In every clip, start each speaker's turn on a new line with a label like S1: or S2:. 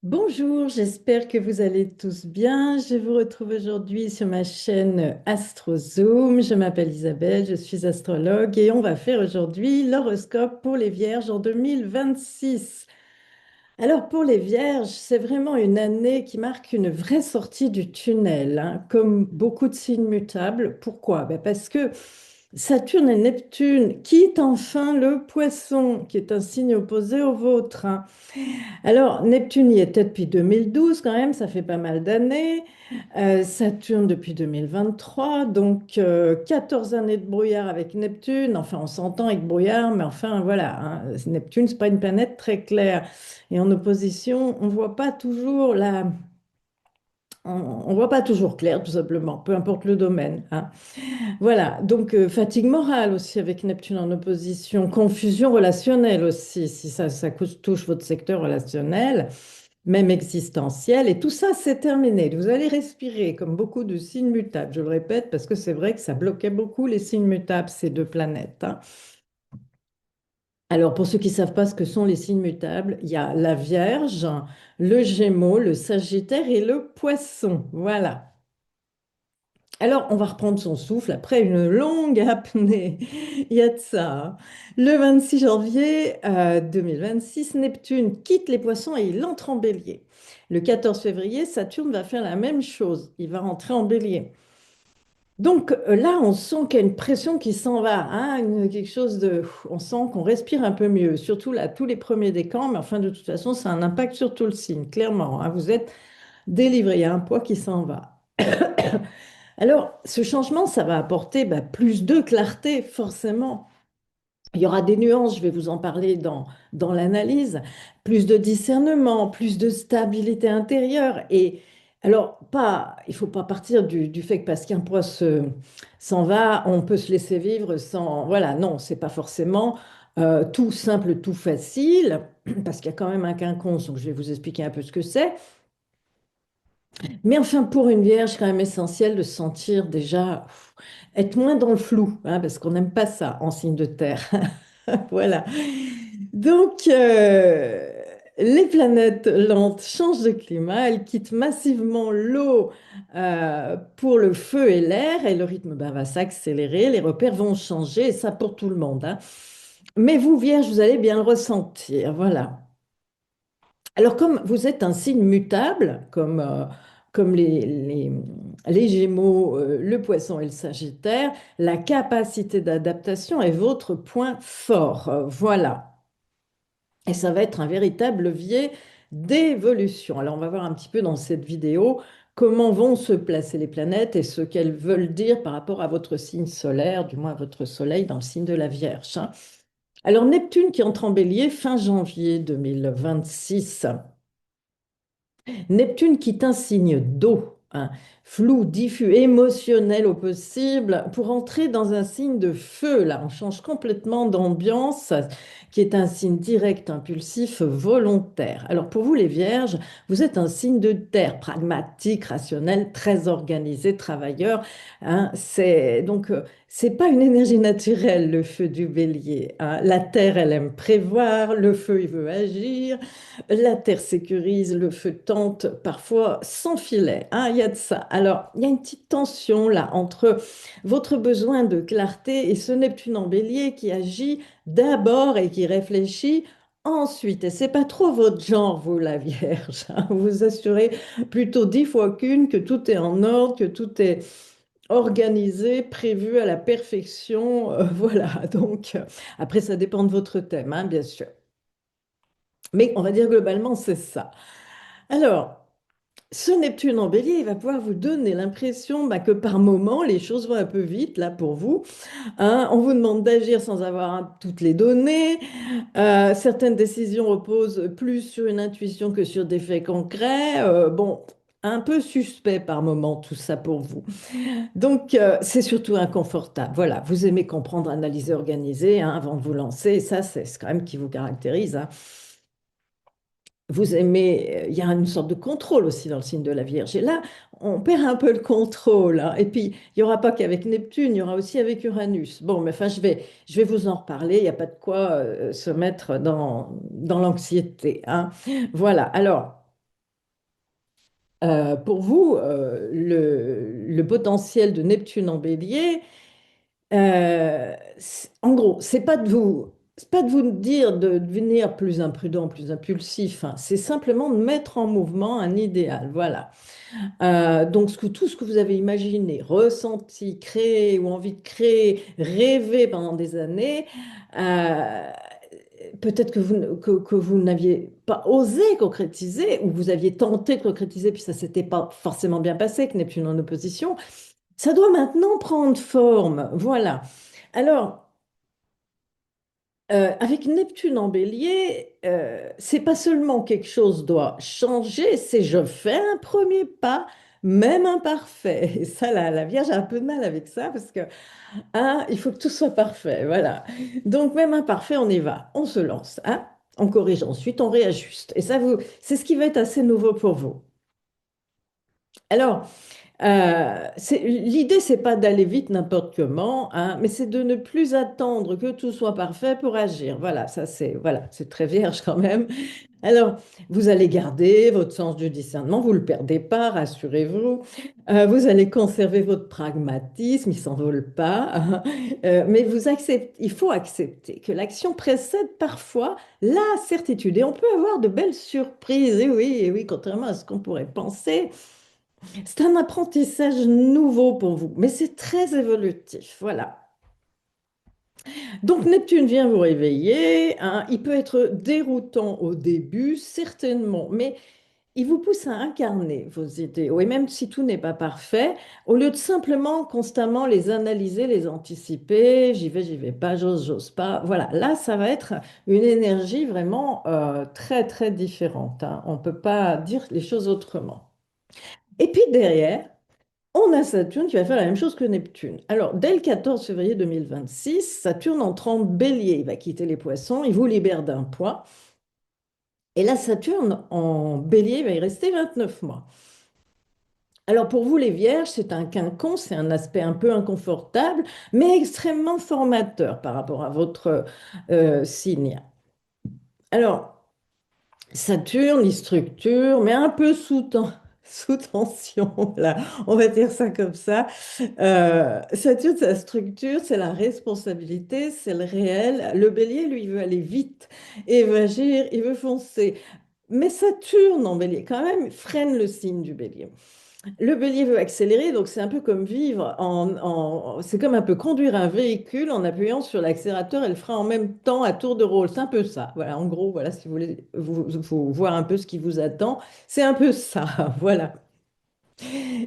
S1: Bonjour, j'espère que vous allez tous bien. Je vous retrouve aujourd'hui sur ma chaîne AstroZoom. Je m'appelle Isabelle, je suis astrologue et on va faire aujourd'hui l'horoscope pour les Vierges en 2026. Alors pour les Vierges, c'est vraiment une année qui marque une vraie sortie du tunnel, hein, comme beaucoup de signes mutables. Pourquoi? Ben parce que Saturne et Neptune quittent enfin le Poisson, qui est un signe opposé au vôtre, hein. Alors, Neptune y était depuis 2012 quand même, ça fait pas mal d'années. Saturne depuis 2023, donc 14 années de brouillard avec Neptune. Enfin, on s'entend avec brouillard, mais enfin voilà, hein. Neptune, c'est pas une planète très claire. Et en opposition, on voit pas toujours clair, tout simplement, peu importe le domaine, hein. Voilà, donc fatigue morale aussi avec Neptune en opposition, confusion relationnelle aussi, si ça touche votre secteur relationnel même existentielle, et tout ça, c'est terminé. Vous allez respirer comme beaucoup de signes mutables, je le répète, parce que c'est vrai que ça bloquait beaucoup les signes mutables, ces deux planètes, hein. Alors, pour ceux qui ne savent pas ce que sont les signes mutables, il y a la Vierge, le Gémeaux, le Sagittaire et le Poisson. Voilà. Alors, on va reprendre son souffle après une longue apnée. Il y a de ça, hein. Le 26 janvier 2026, Neptune quitte les poissons et il entre en bélier. Le 14 février, Saturne va faire la même chose. Il va rentrer en bélier. Donc là, on sent qu'il y a une pression qui s'en va, hein, quelque chose de... On sent qu'on respire un peu mieux, surtout là, tous les premiers décans, mais enfin, de toute façon, ça a un impact sur tout le signe, clairement, hein. Vous êtes délivré, il y a un poids qui s'en va. Alors, ce changement, ça va apporter plus de clarté, forcément. Il y aura des nuances, je vais vous en parler dans l'analyse, plus de discernement, plus de stabilité intérieure. Et alors, il ne faut pas partir du fait que parce qu'un poids s'en va, on peut se laisser vivre sans... Voilà, non, c'est pas forcément tout simple, tout facile, parce qu'il y a quand même un quinconce, donc je vais vous expliquer un peu ce que c'est. Mais enfin, pour une vierge, quand même essentiel de se sentir déjà, être moins dans le flou, hein, parce qu'on n'aime pas ça en signe de terre. Voilà. Donc, les planètes lentes changent de climat, elles quittent massivement l'eau pour le feu et l'air, et le rythme va s'accélérer, les repères vont changer, et ça pour tout le monde, hein. Mais vous, Vierge, vous allez bien le ressentir, voilà. Alors, comme vous êtes un signe mutable, comme les Gémeaux, le Poisson et le Sagittaire, la capacité d'adaptation est votre point fort. Voilà. Et ça va être un véritable levier d'évolution. Alors, on va voir un petit peu dans cette vidéo comment vont se placer les planètes et ce qu'elles veulent dire par rapport à votre signe solaire, du moins à votre Soleil dans le signe de la Vierge, hein. Alors, Neptune qui entre en Bélier fin janvier 2026. Neptune quitte un signe d'eau, hein, flou, diffus, émotionnel au possible, pour entrer dans un signe de feu. Là, on change complètement d'ambiance, qui est un signe direct, impulsif, volontaire. Alors pour vous, les Vierges, vous êtes un signe de terre, pragmatique, rationnel, très organisé, travailleur, hein. C'est pas une énergie naturelle, le feu du Bélier, hein. La terre, elle aime prévoir, le feu, il veut agir. La terre sécurise, le feu tente, parfois sans filet, hein, il y a de ça. Alors, il y a une petite tension là entre votre besoin de clarté et ce Neptune en bélier qui agit d'abord et qui réfléchit ensuite. Et c'est pas trop votre genre, vous, la Vierge, hein. Vous vous assurez plutôt 10 fois qu'une que tout est en ordre, que tout est organisé, prévu à la perfection. Voilà, donc après, ça dépend de votre thème, hein, bien sûr. Mais on va dire globalement, c'est ça. Alors, ce Neptune en bélier, il va pouvoir vous donner l'impression que par moment, les choses vont un peu vite, là, pour vous, hein. On vous demande d'agir sans avoir, hein, toutes les données. Certaines décisions reposent plus sur une intuition que sur des faits concrets. Bon, un peu suspect par moment, tout ça pour vous. Donc, c'est surtout inconfortable. Voilà, vous aimez comprendre, analyser, organiser, hein, avant de vous lancer. Et ça, c'est quand même qui vous caractérise, hein. Vous aimez, il y a une sorte de contrôle aussi dans le signe de la Vierge. Et là, on perd un peu le contrôle, hein. Et puis, il n'y aura pas qu'avec Neptune, il y aura aussi avec Uranus. Bon, mais enfin, je vais vous en reparler. Il n'y a pas de quoi se mettre dans l'anxiété, hein. Voilà. Alors. Pour vous, le potentiel de Neptune en Bélier, en gros, c'est pas de vous dire de devenir plus imprudent, plus impulsif, hein. C'est simplement de mettre en mouvement un idéal. Voilà. Donc, tout ce que vous avez imaginé, ressenti, créé ou envie de créer, rêvé pendant des années, euh, peut-être que vous n'aviez pas osé concrétiser, ou vous aviez tenté de concrétiser, puis ça s'était pas forcément bien passé, que Neptune en opposition, ça doit maintenant prendre forme. Voilà. Alors, avec Neptune en bélier, c'est pas seulement quelque chose doit changer, c'est je fais un premier pas, même imparfait. Et ça, la Vierge a un peu de mal avec ça parce que il faut que tout soit parfait. Voilà. Donc, même imparfait, on y va, on se lance. Hein, on corrige ensuite, on réajuste. Et ça, c'est ce qui va être assez nouveau pour vous. Alors, l'idée, c'est pas d'aller vite n'importe comment, hein, mais c'est de ne plus attendre que tout soit parfait pour agir. Voilà, c'est très vierge quand même. Alors, vous allez garder votre sens du discernement, vous ne le perdez pas, rassurez-vous. Vous allez conserver votre pragmatisme, il ne s'envole pas, hein. Mais il faut accepter que l'action précède parfois la certitude. Et on peut avoir de belles surprises, et oui, contrairement à ce qu'on pourrait penser. C'est un apprentissage nouveau pour vous, mais c'est très évolutif. Voilà. Donc Neptune vient vous réveiller, hein. Il peut être déroutant au début, certainement, mais il vous pousse à incarner vos idéaux. Et même si tout n'est pas parfait, au lieu de simplement constamment les analyser, les anticiper, j'y vais pas, j'ose pas. Voilà, là, ça va être une énergie vraiment très, très différente, hein. On ne peut pas dire les choses autrement. Et puis derrière, on a Saturne qui va faire la même chose que Neptune. Alors, dès le 14 février 2026, Saturne entre en bélier. Il va quitter les poissons, il vous libère d'un poids. Et là, Saturne en bélier va y rester 29 mois. Alors, pour vous, les vierges, c'est un quinconce, c'est un aspect un peu inconfortable, mais extrêmement formateur par rapport à votre signe. Alors, Saturne, il structure, mais un peu sous tension, là. On va dire ça comme ça. Saturne, sa structure, c'est la responsabilité, c'est le réel. Le bélier, lui, il veut aller vite et il veut agir, il veut foncer. Mais Saturne en bélier, quand même, freine le signe du bélier. Le bélier veut accélérer, donc c'est un peu comme vivre c'est comme un peu conduire un véhicule en appuyant sur l'accélérateur et le frein en même temps à tour de rôle. C'est un peu ça. Voilà, en gros, voilà, si vous voulez voir un peu ce qui vous attend, c'est un peu ça. Voilà.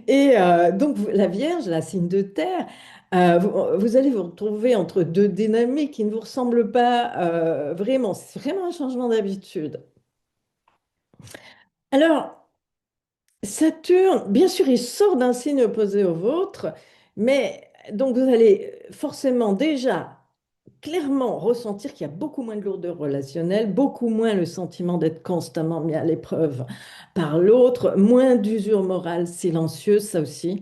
S1: Et donc, la Vierge, la signe de terre, vous allez vous retrouver entre deux dynamiques qui ne vous ressemblent pas vraiment. C'est vraiment un changement d'habitude. Alors, Saturne, bien sûr, il sort d'un signe opposé au vôtre, mais donc vous allez forcément déjà clairement ressentir qu'il y a beaucoup moins de lourdeur relationnelle, beaucoup moins le sentiment d'être constamment mis à l'épreuve par l'autre, moins d'usure morale silencieuse, ça aussi,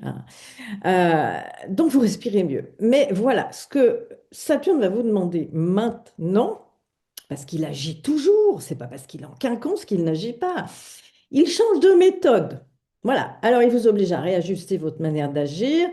S1: hein. Donc vous respirez mieux. Mais voilà, ce que Saturne va vous demander maintenant, parce qu'il agit toujours, c'est pas parce qu'il est en quinconce qu'il n'agit pas. Il change de méthode. Voilà. Alors, il vous oblige à réajuster votre manière d'agir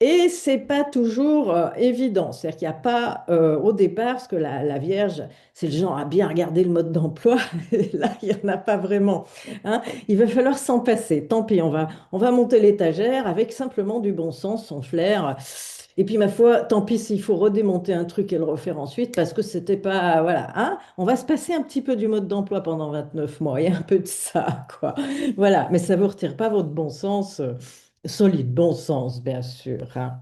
S1: et c'est pas toujours évident. C'est-à-dire qu'il n'y a pas au départ, parce que la Vierge, c'est le genre à bien regarder le mode d'emploi. Et là, il n'y en a pas vraiment, hein. Il va falloir s'en passer. Tant pis, on va monter l'étagère avec simplement du bon sens, son flair. Et puis, ma foi, tant pis s'il faut redémonter un truc et le refaire ensuite parce que c'était pas. Voilà, hein. On va se passer un petit peu du mode d'emploi pendant 29 mois. Il y a un peu de ça, quoi. Voilà, mais ça ne vous retire pas votre bon sens, solide bon sens, bien sûr, hein.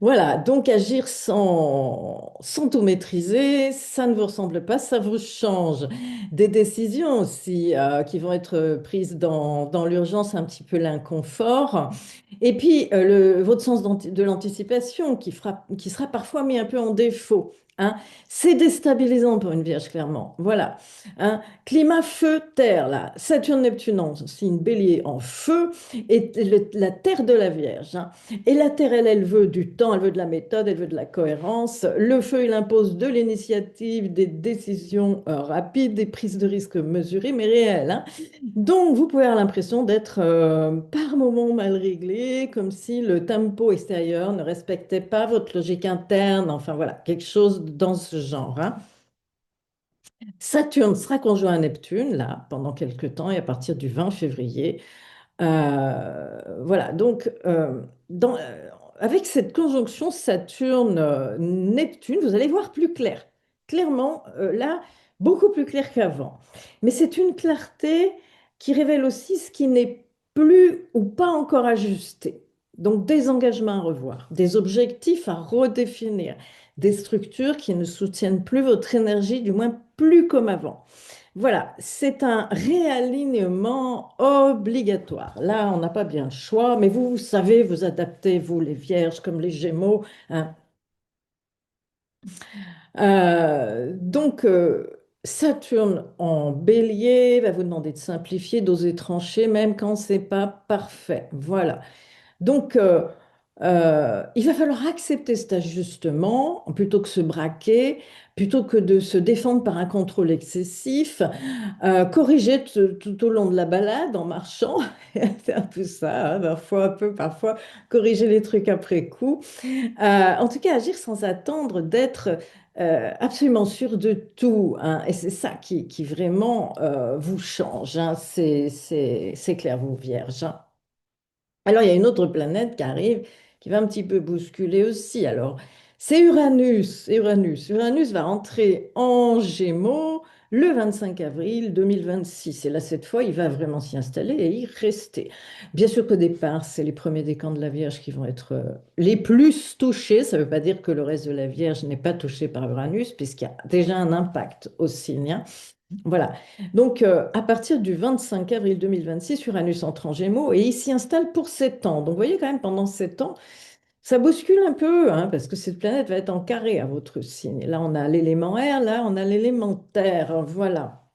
S1: Voilà, donc agir sans tout maîtriser, ça ne vous ressemble pas, ça vous change. Des décisions aussi qui vont être prises dans l'urgence, un petit peu l'inconfort. Et puis, votre sens de l'anticipation qui sera parfois mis un peu en défaut. hein. C'est déstabilisant pour une Vierge, clairement. Voilà. Hein. Climat feu-terre, là. Saturne-Neptune en signe bélier en feu et la Terre de la Vierge. Hein. Et la Terre, elle veut du temps, elle veut de la méthode, elle veut de la cohérence. Le feu, il impose de l'initiative, des décisions rapides, des prises de risques mesurées, mais réelles. Hein. Donc, vous pouvez avoir l'impression d'être par moments mal réglé, comme si le tempo extérieur ne respectait pas votre logique interne. Enfin, voilà, quelque chose dans ce genre. Hein. Saturne sera conjoint à Neptune, là, pendant quelques temps, et à partir du 20 février. Voilà, donc avec cette conjonction Saturne-Neptune, vous allez voir plus clair. Clairement, là, beaucoup plus clair qu'avant. Mais c'est une clarté qui révèle aussi ce qui n'est plus ou pas encore ajusté. Donc des engagements à revoir, des objectifs à redéfinir, des structures qui ne soutiennent plus votre énergie, du moins plus comme avant. Voilà, c'est un réalignement obligatoire. Là, on n'a pas bien le choix, mais vous savez vous adapter, vous les vierges comme les gémeaux. Hein. Saturne en bélier va vous demander de simplifier, d'oser trancher, même quand c'est pas parfait. Voilà. Donc, il va falloir accepter cet ajustement plutôt que se braquer, plutôt que de se défendre par un contrôle excessif. Corriger tout au long de la balade en marchant, c'est un peu ça, hein, parfois un peu, parfois corriger les trucs après coup. En tout cas, agir sans attendre d'être absolument sûr de tout. Hein, et c'est ça qui vraiment vous change. Hein, c'est clair, vous vierges. Hein. Alors, il y a une autre planète qui arrive, qui va un petit peu bousculer aussi. Alors, c'est Uranus. Uranus. Uranus va entrer en Gémeaux le 25 avril 2026. Et là, cette fois, il va vraiment s'y installer et y rester. Bien sûr qu'au départ, c'est les premiers décans de la Vierge qui vont être les plus touchés. Ça ne veut pas dire que le reste de la Vierge n'est pas touché par Uranus, puisqu'il y a déjà un impact au signe. Hein. Voilà. Donc, à partir du 25 avril 2026, Uranus entre en Gémeaux et il s'y installe pour 7 ans. Donc, vous voyez quand même, pendant 7 ans, ça bouscule un peu, hein, parce que cette planète va être en carré à votre signe. Là, on a l'élément air, là, on a l'élément terre. Voilà.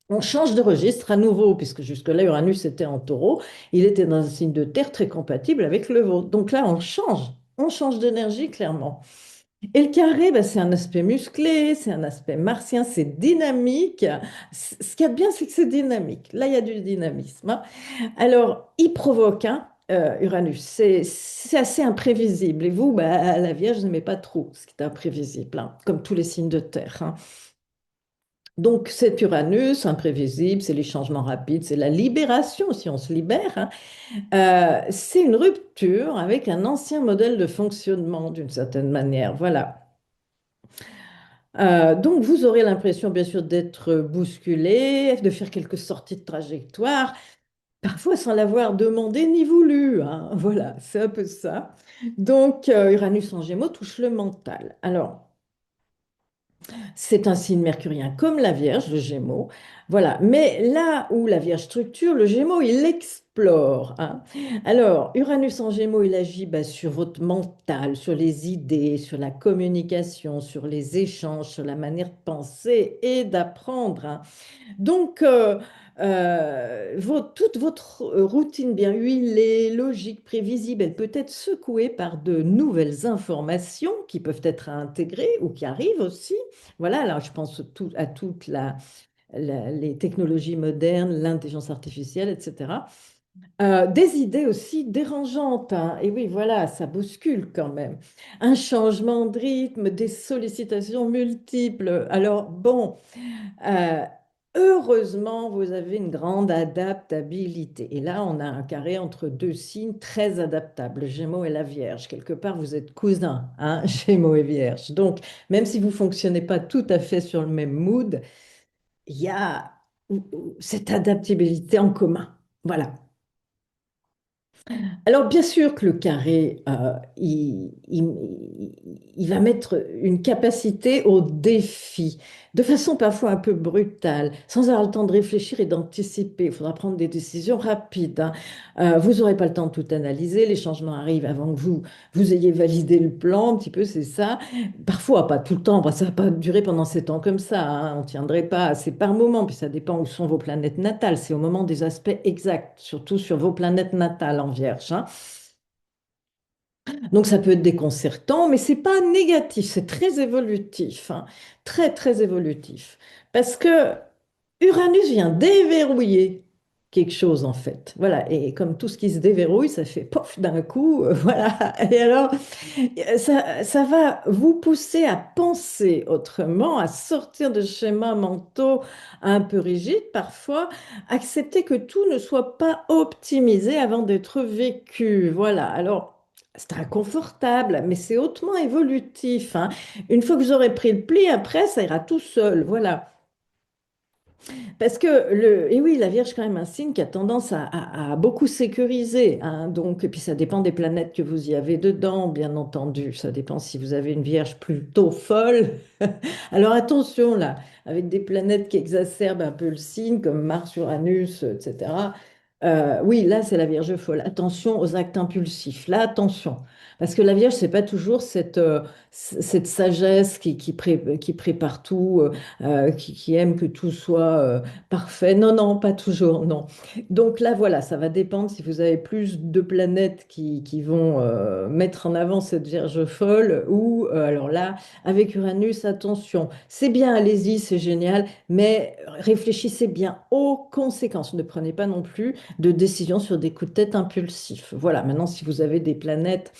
S1: On change de registre à nouveau, puisque jusque-là, Uranus était en taureau. Il était dans un signe de terre très compatible avec le vôtre. Donc là, on change. On change d'énergie, clairement. Et le carré, bah, c'est un aspect musclé, c'est un aspect martien, c'est dynamique. Ce qu'il y a de bien, c'est que c'est dynamique. Là, il y a du dynamisme. Hein. Alors, il provoque, hein, Uranus. C'est assez imprévisible. Et vous, bah, la Vierge, n'aimez pas trop ce qui est imprévisible, hein, comme tous les signes de terre. Hein. Donc, cet Uranus, imprévisible, c'est les changements rapides, c'est la libération, si on se libère. Hein. C'est une rupture avec un ancien modèle de fonctionnement, d'une certaine manière. Voilà. Donc, vous aurez l'impression, bien sûr, d'être bousculé, de faire quelques sorties de trajectoire, parfois sans l'avoir demandé ni voulu. Hein. Voilà, c'est un peu ça. Donc, Uranus en Gémeaux touche le mental. Alors, c'est un signe mercurien comme la Vierge, le Gémeaux. Voilà. Mais là où la Vierge structure, le Gémeaux, il explore. Hein. Alors, Uranus en Gémeaux, il agit bah, sur votre mental, sur les idées, sur la communication, sur les échanges, sur la manière de penser et d'apprendre. Hein. Donc, toute votre routine bien huilée, logique, prévisible, elle peut être secouée par de nouvelles informations qui peuvent être intégrées ou qui arrivent aussi. Voilà, là, je pense à toutes les technologies modernes, l'intelligence artificielle, etc. Des idées aussi dérangeantes. Hein. Et oui, voilà, ça bouscule quand même. Un changement de rythme, des sollicitations multiples. Alors, bon. Euh, Heureusement, vous avez une grande adaptabilité. Et là, on a un carré entre deux signes très adaptables, le Gémeaux et la Vierge. Quelque part, vous êtes cousins, hein, Gémeaux et Vierge. Donc, même si vous fonctionnez pas tout à fait sur le même mood, il y a cette adaptabilité en commun. Voilà. Alors, bien sûr que le carré, il va mettre une capacité au défi, de façon parfois un peu brutale, sans avoir le temps de réfléchir et d'anticiper. Il faudra prendre des décisions rapides, hein. Vous n'aurez pas le temps de tout analyser, les changements arrivent avant que vous ayez validé le plan, un petit peu, c'est ça. Parfois, pas tout le temps, bah, ça ne va pas durer pendant 7 ans comme ça, hein. On ne tiendrait pas, c'est par moment, puis ça dépend où sont vos planètes natales, c'est au moment des aspects exacts, surtout sur vos planètes natales en Vierge, hein. Donc ça peut être déconcertant, mais c'est pas négatif, c'est très évolutif, hein. Très très évolutif. Parce que Uranus vient déverrouiller quelque chose en fait. Voilà, et comme tout ce qui se déverrouille, ça fait pof d'un coup, voilà. Et alors, ça va vous pousser à penser autrement, à sortir de schémas mentaux un peu rigides parfois, accepter que tout ne soit pas optimisé avant d'être vécu. Voilà, alors c'est inconfortable, mais c'est hautement évolutif, hein. Une fois que vous aurez pris le pli, après, ça ira tout seul. Voilà. Parce que et oui, la Vierge, est quand même, un signe qui a tendance à beaucoup sécuriser, hein. Donc, et puis ça dépend des planètes que vous y avez dedans, bien entendu. Ça dépend si vous avez une Vierge plutôt folle. Alors attention là, avec des planètes qui exacerbent un peu le signe, comme Mars, Uranus, etc. Oui, là, c'est la Vierge folle. Attention aux actes impulsifs. Là, attention. Parce que la Vierge, c'est pas toujours cette sagesse qui prépare tout, qui aime que tout soit parfait. Non, non, pas toujours, non. Donc là, voilà, ça va dépendre si vous avez plus de planètes qui vont mettre en avant cette Vierge folle ou alors là, avec Uranus, attention, c'est bien, allez-y, c'est génial, mais réfléchissez bien aux conséquences. Ne prenez pas non plus de décisions sur des coups de tête impulsifs. Voilà, maintenant, si vous avez des planètes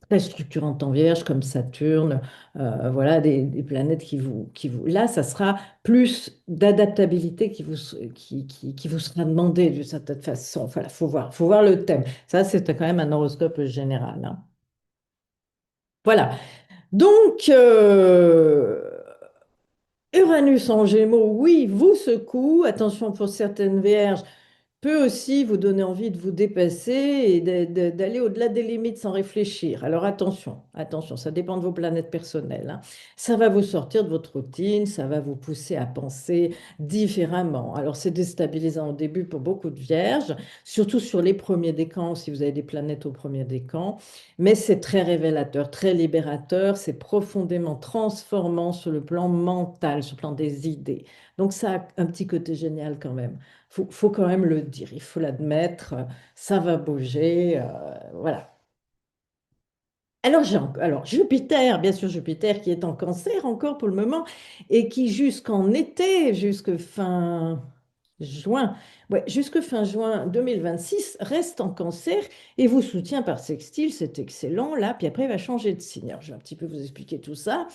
S1: très structurantes en Vierge, comme Saturne, voilà, des planètes Là, ça sera plus d'adaptabilité qui vous sera demandé d'une certaine façon. Voilà, faut voir le thème. Ça, c'est quand même un horoscope général, hein. Voilà. Donc, Uranus en Gémeaux, oui, vous secoue. Attention pour certaines Vierges, peut aussi vous donner envie de vous dépasser et d'aller au-delà des limites sans réfléchir. Alors attention, attention, ça dépend de vos planètes personnelles, hein. Ça va vous sortir de votre routine, ça va vous pousser à penser différemment. Alors c'est déstabilisant au début pour beaucoup de vierges, surtout sur les premiers décans, si vous avez des planètes au premier décan, mais c'est très révélateur, très libérateur, c'est profondément transformant sur le plan mental, sur le plan des idées. Donc ça a un petit côté génial quand même. Faut quand même le dire, il faut l'admettre, ça va bouger, voilà. Alors Jupiter, bien sûr Jupiter qui est en Cancer encore pour le moment et qui jusqu'en été, jusque fin juin, ouais, jusque fin juin 2026 reste en Cancer et vous soutient par sextile, c'est excellent là, puis après il va changer de signe. Alors, je vais un petit peu vous expliquer tout ça.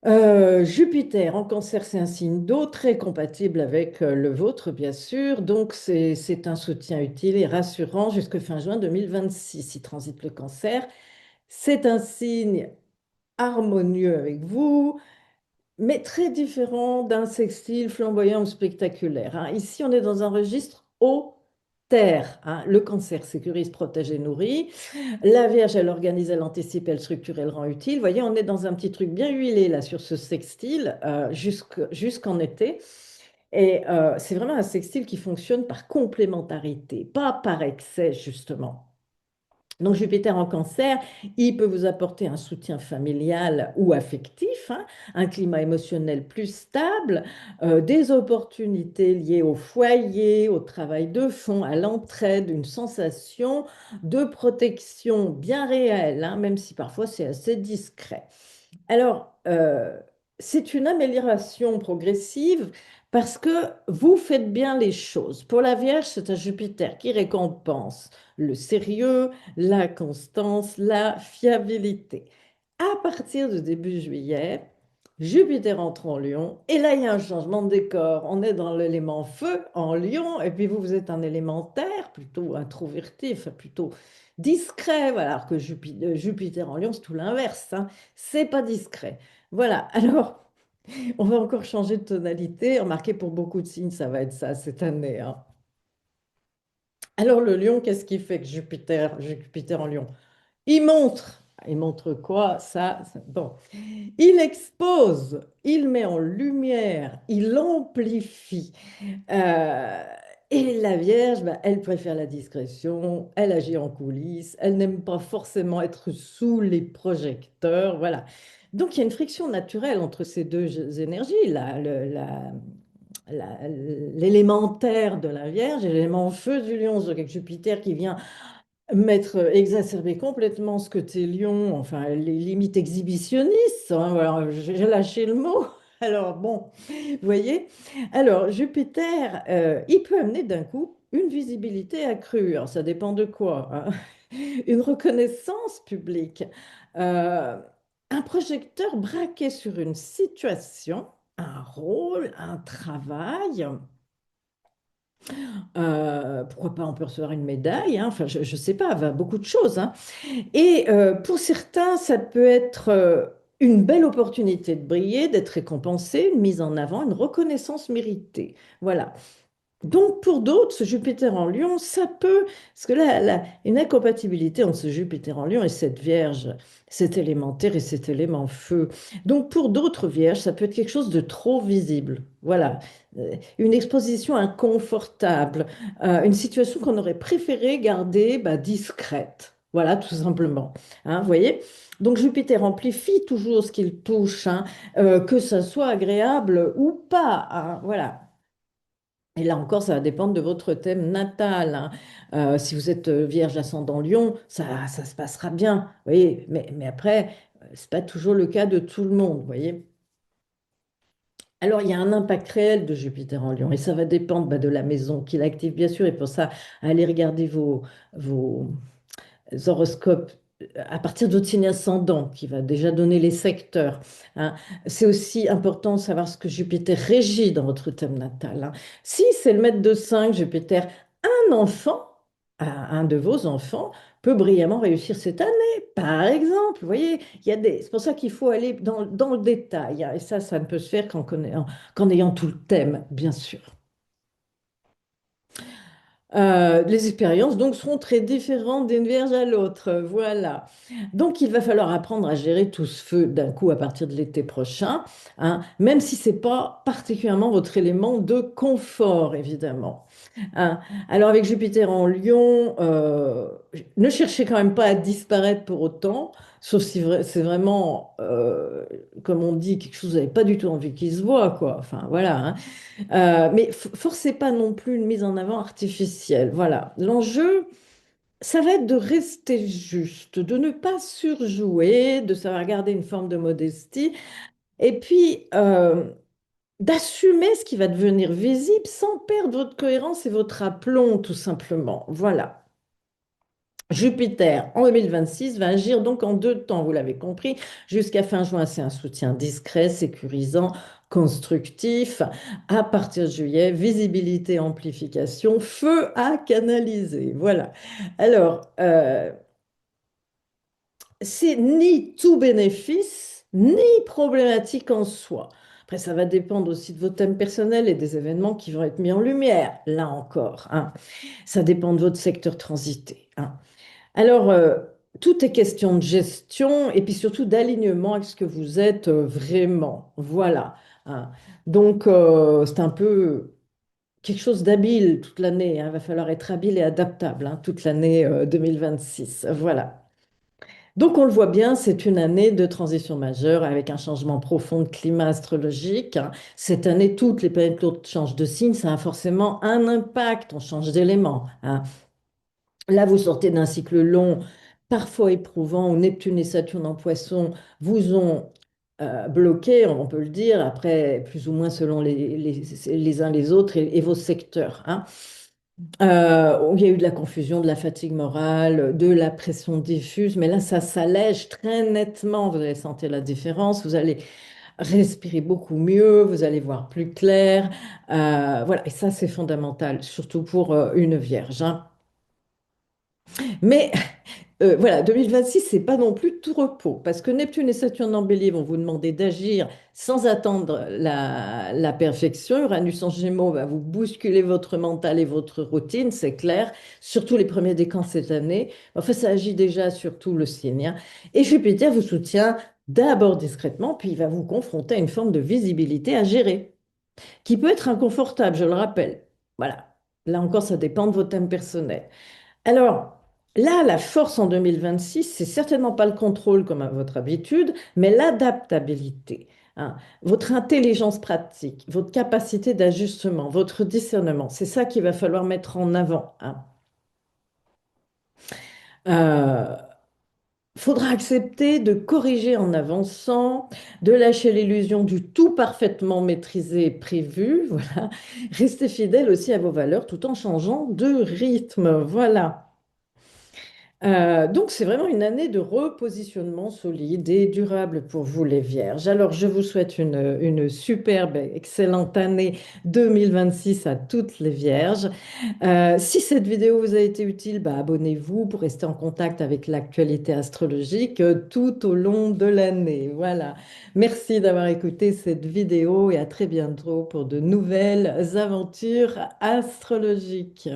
S1: Jupiter en Cancer, c'est un signe d'eau très compatible avec le vôtre, bien sûr. Donc, c'est un soutien utile et rassurant jusqu'à fin juin 2026. Il transite le Cancer. C'est un signe harmonieux avec vous, mais très différent d'un sextile flamboyant ou spectaculaire, hein. Ici, on est dans un registre eau, terre, hein. Le Cancer sécurise, protège et nourrit. La Vierge, elle organise, elle anticipe, elle structure, elle rend utile. Vous voyez, on est dans un petit truc bien huilé là sur ce sextile jusqu'en été. Et c'est vraiment un sextile qui fonctionne par complémentarité, pas par excès, justement. Donc Jupiter en Cancer, il peut vous apporter un soutien familial ou affectif, hein, un climat émotionnel plus stable, des opportunités liées au foyer, au travail de fond, à l'entraide, une sensation de protection bien réelle, hein, même si parfois c'est assez discret. Alors, c'est une amélioration progressive parce que vous faites bien les choses. Pour la Vierge, c'est un Jupiter qui récompense le sérieux, la constance, la fiabilité. À partir de début juillet, Jupiter entre en Lion et là, il y a un changement de décor. On est dans l'élément feu en Lion et puis vous, vous êtes un élément terre, plutôt introverti, enfin plutôt discret, voilà, alors que Jupiter en Lion, c'est tout l'inverse, hein. C'est pas discret. Voilà, alors on va encore changer de tonalité. Remarquez, pour beaucoup de signes, ça va être ça cette année, hein. Alors le lion, qu'est-ce qu'il fait que Jupiter en lion? Il montre quoi? Bon. Il expose, il met en lumière, il amplifie. Euh, et la Vierge, bah, elle préfère la discrétion, elle agit en coulisses, elle n'aime pas forcément être sous les projecteurs, voilà. Donc il y a une friction naturelle entre ces deux énergies, l'élémentaire de la Vierge et l'élément feu du Lion, avec Jupiter qui vient exacerber complètement ce côté lion, enfin les limites exhibitionnistes, hein, voilà, j'ai lâché le mot. Alors bon, vous voyez, alors Jupiter, il peut amener d'un coup une visibilité accrue. Alors ça dépend de quoi, hein. Une reconnaissance publique, euh, un projecteur braqué sur une situation, un rôle, un travail. Pourquoi pas, on peut recevoir une médaille, hein. Enfin, je ne sais pas, beaucoup de choses, hein. Et pour certains, ça peut être une belle opportunité de briller, d'être récompensé, une mise en avant, une reconnaissance méritée. Voilà. Donc, pour d'autres, ce Jupiter en Lion, ça peut, parce que là, une incompatibilité entre ce Jupiter en Lion et cette Vierge, cet élémentaire et cet élément feu. Donc, pour d'autres Vierges, ça peut être quelque chose de trop visible. Voilà. Une exposition inconfortable, une situation qu'on aurait préféré garder bah, discrète. Voilà, tout simplement. Hein, vous voyez? Donc, Jupiter amplifie toujours ce qu'il touche, hein, que ça soit agréable ou pas, hein, voilà. Et là encore, ça va dépendre de votre thème natal, hein. Si vous êtes Vierge ascendant Lion, ça se passera bien. Vous voyez, mais après, c'est pas toujours le cas de tout le monde, vous voyez. Alors, il y a un impact réel de Jupiter en Lion et ça va dépendre bah, de la maison qu'il active, bien sûr. Et pour ça, allez regarder vos horoscope à partir de votre signe ascendant, qui va déjà donner les secteurs, hein. C'est aussi important de savoir ce que Jupiter régit dans votre thème natal, hein. Si c'est le maître de 5, Jupiter, un enfant, un de vos enfants, peut brillamment réussir cette année, par exemple. Vous voyez, c'est pour ça qu'il faut aller dans le détail, hein. Et ça ne peut se faire qu'en ayant tout le thème, bien sûr. Les expériences donc seront très différentes d'une vierge à l'autre. Voilà. Donc il va falloir apprendre à gérer tout ce feu d'un coup à partir de l'été prochain, hein, même si c'est pas particulièrement votre élément de confort, évidemment, hein. Alors avec Jupiter en Lion, ne cherchez quand même pas à disparaître pour autant, sauf si c'est vraiment, comme on dit, quelque chose que vous n'avez pas du tout envie qu'il se voit, quoi. Enfin voilà, hein. Mais forcez pas non plus une mise en avant artificielle. Voilà. L'enjeu, ça va être de rester juste, de ne pas surjouer, de savoir garder une forme de modestie, et puis d'assumer ce qui va devenir visible sans perdre votre cohérence et votre aplomb, tout simplement. Voilà. Jupiter, en 2026, va agir donc en deux temps, vous l'avez compris. Jusqu'à fin juin, c'est un soutien discret, sécurisant, constructif. À partir de juillet, visibilité, amplification, feu à canaliser. Voilà. Alors, c'est ni tout bénéfice, ni problématique en soi. Après, ça va dépendre aussi de vos thèmes personnels et des événements qui vont être mis en lumière, là encore, hein. Ça dépend de votre secteur transité, hein. Alors, tout est question de gestion et puis surtout d'alignement avec ce que vous êtes vraiment. Voilà, hein. Donc, c'est un peu quelque chose d'habile toute l'année, hein. Il va falloir être habile et adaptable, hein, toute l'année 2026. Voilà. Donc, on le voit bien, c'est une année de transition majeure avec un changement profond de climat astrologique, hein. Cette année, toutes les planètes lourdes changent de signe, ça a forcément un impact, on change d'élément, hein. Là, vous sortez d'un cycle long, parfois éprouvant, où Neptune et Saturne en Poisson vous ont bloqué, on peut le dire, après, plus ou moins selon les uns les autres et vos secteurs, hein. Il y a eu de la confusion, de la fatigue morale, de la pression diffuse, mais là, ça s'allège très nettement. Vous allez sentir la différence, vous allez respirer beaucoup mieux, vous allez voir plus clair. Voilà, et ça, c'est fondamental, surtout pour une vierge, hein. Mais Voilà, 2026, c'est pas non plus tout repos, parce que Neptune et Saturne en Bélier vont vous demander d'agir sans attendre la perfection. Uranus en Gémeaux va vous bousculer votre mental et votre routine, c'est clair, surtout les premiers décans cette année. Enfin, ça agit déjà sur tout le signe, hein. Et Jupiter vous soutient d'abord discrètement, puis il va vous confronter à une forme de visibilité à gérer, qui peut être inconfortable, je le rappelle. Voilà. Là encore, ça dépend de vos thèmes personnels. Alors, là, la force en 2026, c'est certainement pas le contrôle comme à votre habitude, mais l'adaptabilité, hein. Votre intelligence pratique, votre capacité d'ajustement, votre discernement, c'est ça qu'il va falloir mettre en avant, hein. Euh, Faudra accepter de corriger en avançant, de lâcher l'illusion du tout parfaitement maîtrisé et prévu, voilà. Restez fidèle aussi à vos valeurs tout en changeant de rythme, voilà. Donc, c'est vraiment une année de repositionnement solide et durable pour vous, les Vierges. Alors, je vous souhaite une superbe, excellente année 2026 à toutes les Vierges. Si cette vidéo vous a été utile, bah, abonnez-vous pour rester en contact avec l'actualité astrologique tout au long de l'année. Voilà. Merci d'avoir écouté cette vidéo et à très bientôt pour de nouvelles aventures astrologiques.